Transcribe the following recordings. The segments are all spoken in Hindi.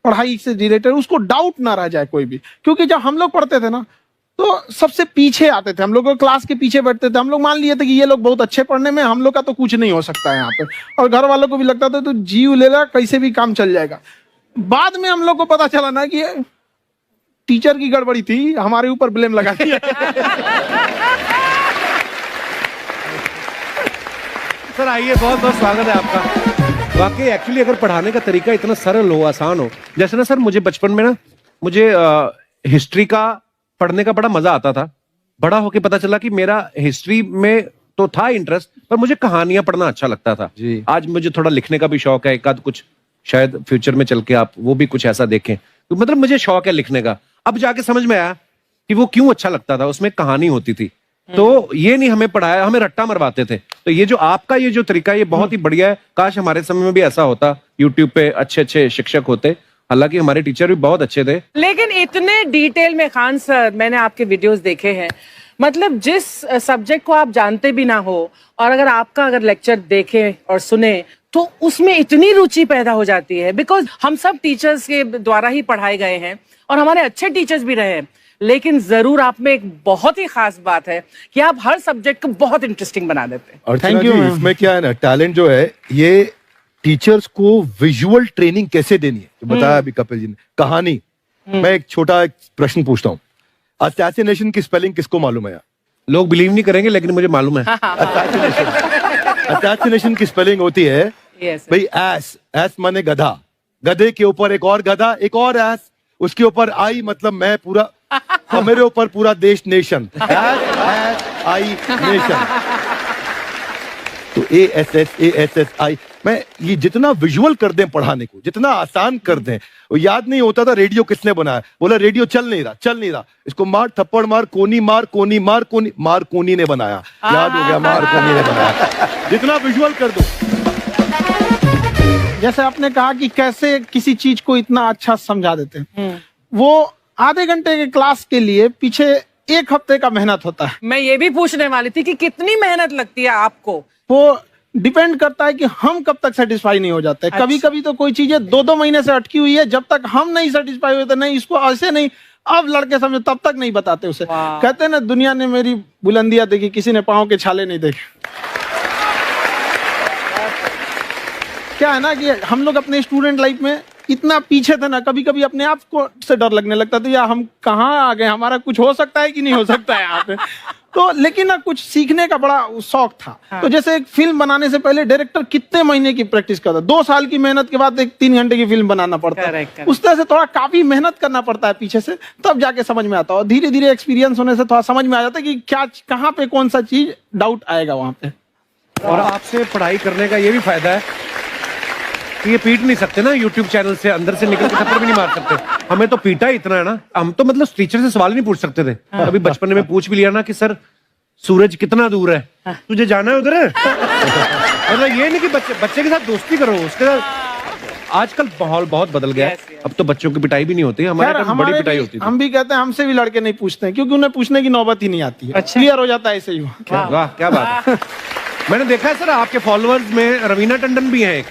पढ़ाई से रिलेटेड, उसको डाउट ना रह जाए कोई भी। क्योंकि जब हम लोग पढ़ते थे ना तो सबसे पीछे आते थे, हम लोग क्लास के पीछे बैठते थे। हम लोग मान लिए थे कि ये लोग बहुत अच्छे पढ़ने में, हम लोग का तो कुछ नहीं हो सकता है यहाँ पे, और घर वालों को भी लगता था तो जीव ले ला, कैसे भी काम चल जाएगा। बाद में हम लोग को पता चला ना कि टीचर की गड़बड़ी थी, हमारे ऊपर ब्लेम लगा दिया। सर आइए, बहुत बहुत स्वागत है आपका। वाकई एक्चुअली अगर पढ़ाने का तरीका इतना सरल हो, आसान हो, जैसे ना सर मुझे बचपन में ना मुझे हिस्ट्री का पढ़ने का बड़ा मजा आता था। बड़ा होके पता चला कि मेरा हिस्ट्री में तो था इंटरेस्ट, पर मुझे कहानियां पढ़ना अच्छा लगता था जी। आज मुझे थोड़ा लिखने का भी शौक है, एक आध कुछ शायद फ्यूचर में चल के आप वो भी कुछ ऐसा देखें, तो मतलब मुझे शौक है लिखने का। अब जाके समझ में आया कि वो क्यों अच्छा लगता था, उसमें कहानी होती थी। तो ये नहीं हमें पढ़ाया, हमें रट्टा मरवाते थे। तो ये जो आपका ये जो तरीका ये बहुत ही बढ़िया है। काश हमारे समय में भी ऐसा होता, यूट्यूब पे अच्छे अच्छे शिक्षक होते। हालांकि हमारे टीचर भी बहुत अच्छे थे, लेकिन इतने डिटेल में खान सर, मैंने आपके वीडियोस देखे हैं, मतलब जिस सब्जेक्ट को आप जानते भी ना हो और अगर लेक्चर देखें और सुने तो उसमें इतनी रुचि पैदा हो जाती है। बिकॉज हम सब टीचर्स के द्वारा ही पढ़ाए गए हैं और हमारे अच्छे टीचर्स भी रहे हैं, लेकिन जरूर आप में एक बहुत ही खास बात है कि आप हर सब्जेक्ट को बहुत इंटरेस्टिंग बना देते हैं। और थैंक यू। इसमें क्या है ना, टैलेंट जो है ये टीचर्स को विजुअल ट्रेनिंग कैसे देनी है, तो बताया अभी कपिल जी ने। कहानी, मैं एक छोटा प्रश्न पूछता हूँ, असैसिनेशन की स्पेलिंग किसको मालूम है? लोग बिलीव नहीं करेंगे लेकिन मुझे मालूम है। असैसिनेशन की स्पेलिंग होती है भाई एस माने गधा, गधे के ऊपर एक और गधा, एक और एस, उसके ऊपर आई मतलब मैं पूरा, और मेरे ऊपर पूरा देश नेशन, एस आई नेशन। तो ASSASSI मैं ये जितना विजुअल कर दें पढ़ाने को, जितना आसान कर दें। वो याद नहीं होता था रेडियो किसने बनाया, बोला रेडियो चल नहीं रहा, इसको मार थप्पड़ मार, कोनी मार, कोनी मार, मार कोनी ने बनाया, याद हो गया, मार कोनी ने बनाया। जितना विजुअल कर दो। जैसे आपने कहा कि कैसे किसी चीज को इतना अच्छा समझा देते हैं, वो आधे घंटे के क्लास के लिए पीछे 1 हफ्ते का मेहनत होता है। मैं ये भी पूछने वाली थी कि कितनी मेहनत लगती है आपको। वो डिपेंड करता है कि हम कब तक सेटिस्फाई नहीं हो जाते। अच्छा। कभी कभी तो कोई चीजें 2-2 महीने से अटकी हुई है, जब तक हम नहीं सेटिस्फाई होते, नहीं इसको ऐसे नहीं, अब लड़के समझो, तब तक नहीं बताते उसे। कहते हैं ना, दुनिया ने मेरी बुलंदियां देखी, किसी ने पांव के छाले नहीं देखे। क्या है ना कि हम लोग अपने स्टूडेंट लाइफ में इतना पीछे थे ना, कभी कभी अपने आप को से डर लगने लगता था, या हम कहाँ आ गए, हमारा कुछ हो सकता है कि नहीं हो सकता है यहाँ पे। तो लेकिन ना कुछ सीखने का बड़ा शौक था। हाँ। तो जैसे एक फिल्म बनाने से पहले डायरेक्टर कितने महीने की प्रैक्टिस करता है, 2 साल की मेहनत के बाद एक 3 घंटे की फिल्म बनाना पड़ता है। उस तरह से थोड़ा काफी मेहनत करना पड़ता है पीछे से, तब जाके समझ में आता है। और धीरे धीरे एक्सपीरियंस होने से थोड़ा समझ में आ जाता है कि क्या, कहाँ पे कौन सा चीज डाउट आएगा वहां पे। और आपसे पढ़ाई करने का ये भी फायदा है कि ये पीट नहीं सकते ना यूट्यूब चैनल से, अंदर से निकल के थप्पड़ भी नहीं मार सकते। हमें तो पीटा इतना है ना, हम तो मतलब टीचर से सवाल नहीं पूछ सकते थे। अभी बचपन में पूछ भी लिया ना कि सर सूरज कितना दूर है, तुझे जाना है उधर है। मतलब ये नहीं कि बच्चे के साथ दोस्ती करो, उसके साथ। आजकल माहौल बहुत बदल गया है, अब तो बच्चों की पिटाई भी नहीं होती, हमारे टाइम बड़ी पिटाई होती थी। हम भी कहते हैं, हमसे भी लड़के नहीं पूछते हैं, क्योंकि उन्हें पूछने की नौबत ही नहीं आती है। क्लियर हो जाता है ऐसे ही। वाह क्या बात है। मैंने देखा है सर आपके फॉलोअर्स में रवीना टंडन भी है एक,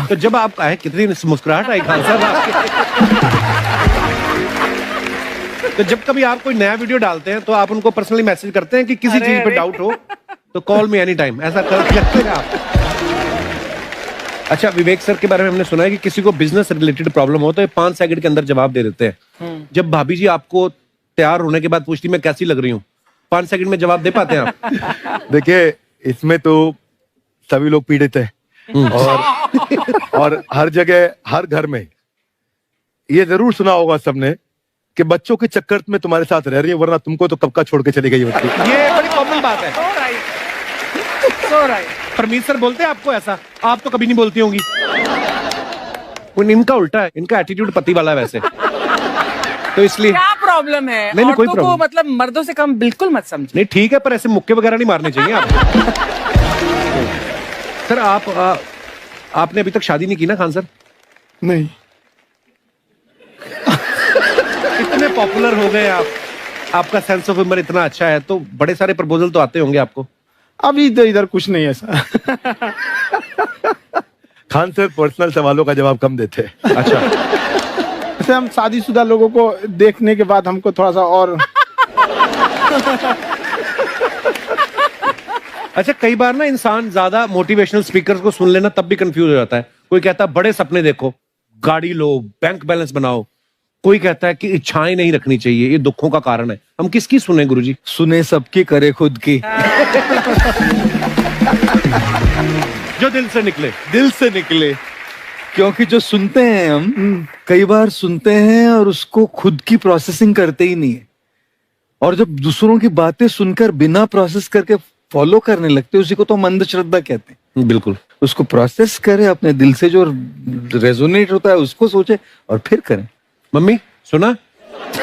तो जब आप आए कितनी मुस्कुराहट आई खान साहब आपके। तो जब कभी आप कोई नया वीडियो डालते हैं तो आप उनको पर्सनली मैसेज करते हैं कि किसी चीज पे डाउट हो तो कॉल मी एनी टाइम, ऐसा करते हैं आप? अच्छा, विवेक सर के बारे में हमने सुना है कि किसी को बिजनेस रिलेटेड प्रॉब्लम हो तो ये 5 सेकंड के अंदर जवाब दे देते हैं। जब भाभी जी आपको तैयार होने के बाद पूछती मैं कैसी लग रही हूँ, 5 सेकंड में जवाब दे पाते हैं आप? देखिए, इसमें तो सभी लोग पीड़ित है, और हर जगह हर घर में ये जरूर सुना होगा सबने कि बच्चों के चक्कर में तुम्हारे साथ रह रही है, वरना तुमको तो कब का छोड़ के चली गई होती। ये बड़ी कॉमन बात है। परमीत सर बोलते हैं आपको ऐसा? आप तो कभी नहीं बोलती होंगी। इनका उल्टा है, इनका एटीट्यूड पति वाला है वैसे, तो इसलिए। क्या प्रॉब्लम है? नहीं, कोई प्रॉब्लम, मतलब मर्दों से कम बिल्कुल मत समझो। नहीं ठीक है, पर ऐसे मुक्के वगैरह नहीं मारने चाहिए आप। सर आपने अभी तक शादी नहीं की ना खान सर? नहीं। इतने पॉपुलर हो गए आप, आपका सेंस ऑफ ह्यूमर इतना अच्छा है, तो बड़े सारे प्रपोजल तो आते होंगे आपको। अभी तो इधर कुछ नहीं है सर। खान सर पर्सनल सवालों का जवाब कम देते हैं। अच्छा। वैसे हम शादीशुदा लोगों को देखने के बाद हमको थोड़ा सा और अच्छा, कई बार ना इंसान ज्यादा मोटिवेशनल स्पीकर्स को सुन लेना तब भी कंफ्यूज हो जाता है। कोई कहता है बड़े सपने देखो, गाड़ी लो, बैंक बैलेंस बनाओ। कोई कहता है कि इच्छाएं नहीं रखनी चाहिए, ये दुखों का कारण है। हम किसकी सुने गुरुजी? सुने सबकी, करे खुद की। जो दिल से निकले। दिल से निकले। क्योंकि जो सुनते हैं हम कई बार सुनते हैं और उसको खुद की प्रोसेसिंग करते ही नहीं है, और जब दूसरों की बातें सुनकर बिना प्रोसेस करके फॉलो करने लगते हैं, उसी को तो हम अंधश्रद्धा कहते हैं। बिल्कुल। उसको प्रोसेस करे, अपने दिल से जो रेजोनेट होता है उसको सोचे और फिर करें। मम्मी सुना,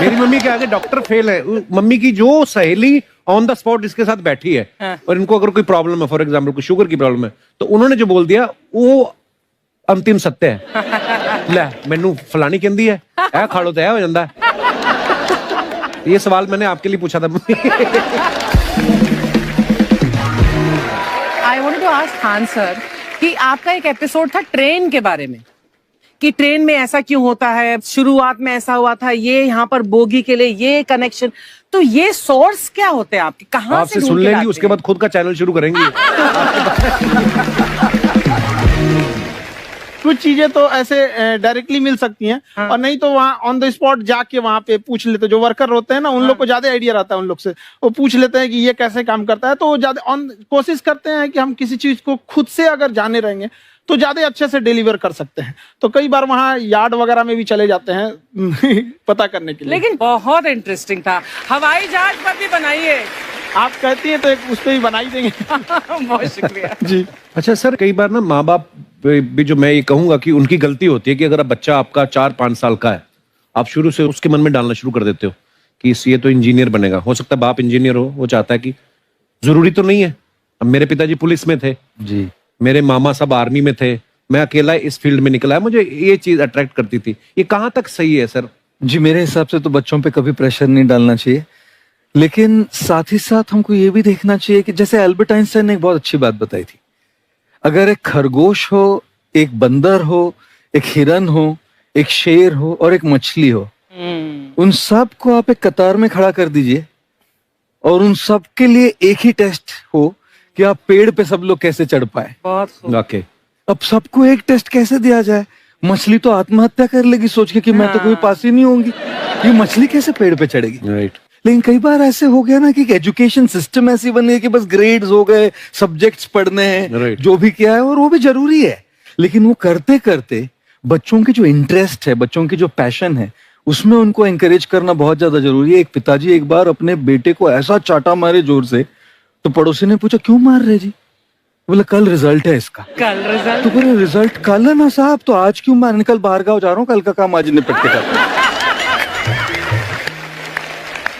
मेरी मम्मी के आगे डॉक्टर फेल है। मम्मी की जो सहेली ऑन द स्पॉट इसके साथ बैठी है, और इनको अगर कोई प्रॉब्लम है, फॉर एग्जाम्पल कोई शुगर की प्रॉब्लम है, तो उन्होंने जो बोल दिया वो अंतिम सत्य है। ले मैनू फलानी कहती है, ऐ खाड़ो तो ऐ हो जाता है। ये सवाल मैंने आपके लिए पूछा था mummy. I wanted to ask Khan sir कि आपका एक एपिसोड था ट्रेन के बारे में, कि ट्रेन में ऐसा क्यों होता है, शुरुआत में ऐसा हुआ था, ये यहाँ पर बोगी के लिए ये कनेक्शन, तो ये सोर्स क्या होते हैं आपके, कहाँ से आपसे ढूंढ सुन के लेंगी, लाते उसके हैं? बाद खुद का चैनल शुरू करेंगी। कुछ चीजें तो ऐसे डायरेक्टली मिल सकती हैं, और नहीं तो वहाँ ऑन द स्पॉट जाके वहाँ पे पूछ लेते, जो वर्कर होते हैं ना, उन लोग को ज्यादा आइडिया रहता है उन लोग से, वो पूछ लेते हैं कि ये कैसे काम करता है, तो वो ज्यादा कोशिश करते हैं कि हम किसी चीज को खुद से अगर जाने रहेंगे तो ज्यादा अच्छे से डिलीवर कर सकते हैं। तो कई बार वहाँ यार्ड वगैरह में भी चले जाते हैं पता करने के लिए। लेकिन बहुत इंटरेस्टिंग था। हवाई जहाज पर भी बनाइए। आप कहती हैं तो एक उस पर भी बना ही देंगे। बहुत शुक्रिया जी। अच्छा सर, कई बार ना माँ बाप भी, जो मैं ये कहूंगा कि उनकी गलती होती है कि अगर बच्चा आपका 4-5 साल का है, आप शुरू से उसके मन में डालना शुरू कर देते हो कि ये तो इंजीनियर बनेगा। हो सकता है बाप इंजीनियर हो, वो चाहता है कि जरूरी तो नहीं है। अब मेरे पिताजी पुलिस में थे जी, मेरे मामा सब आर्मी में थे, मैं अकेला इस फील्ड में निकला है, मुझे ये चीज अट्रैक्ट करती थी। ये कहाँ तक सही है सर? जी मेरे हिसाब से तो बच्चों पे कभी प्रेशर नहीं डालना चाहिए, लेकिन साथ ही साथ हमको ये भी देखना चाहिए कि जैसे एल्बर्ट आइंस्टाइन ने एक बहुत अच्छी बात बताई थी, अगर एक खरगोश हो, एक बंदर हो, एक हिरन हो, एक शेर हो और एक मछली हो, उन सब को आप एक कतार में खड़ा कर दीजिए और उन सब के लिए एक ही टेस्ट हो कि आप पेड़ पे सब लोग कैसे चढ़ पाए। बहुत खूब। वाकई। अब सबको एक टेस्ट कैसे दिया जाए? मछली तो आत्महत्या कर लेगी सोच के कि मैं तो कोई पास ही नहीं होंगी, ये मछली कैसे पेड़ पे चढ़ेगी? राइट। लेकिन कई बार ऐसे हो गया ना कि एजुकेशन सिस्टम ऐसी बन गई कि बस ग्रेड्स हो गए, सब्जेक्ट्स पढ़ने हैं, Right. जो भी किया है, और वो भी जरूरी है, लेकिन वो करते करते बच्चों की जो इंटरेस्ट है, बच्चों की जो पैशन है, उसमें उनको एंकरेज करना बहुत ज्यादा जरूरी है। एक पिताजी एक बार अपने बेटे को ऐसा चाटा मारे जोर से, तो पड़ोसी ने पूछा क्यों मार रहे जी? बोला कल रिजल्ट है इसका। कल रिजल्ट? तो बोले रिजल्ट कल है ना साहब, तो आज क्यों मार? कल बाहर गाँव जा रहा हूँ, कल का काम आज निपट के करता हूं।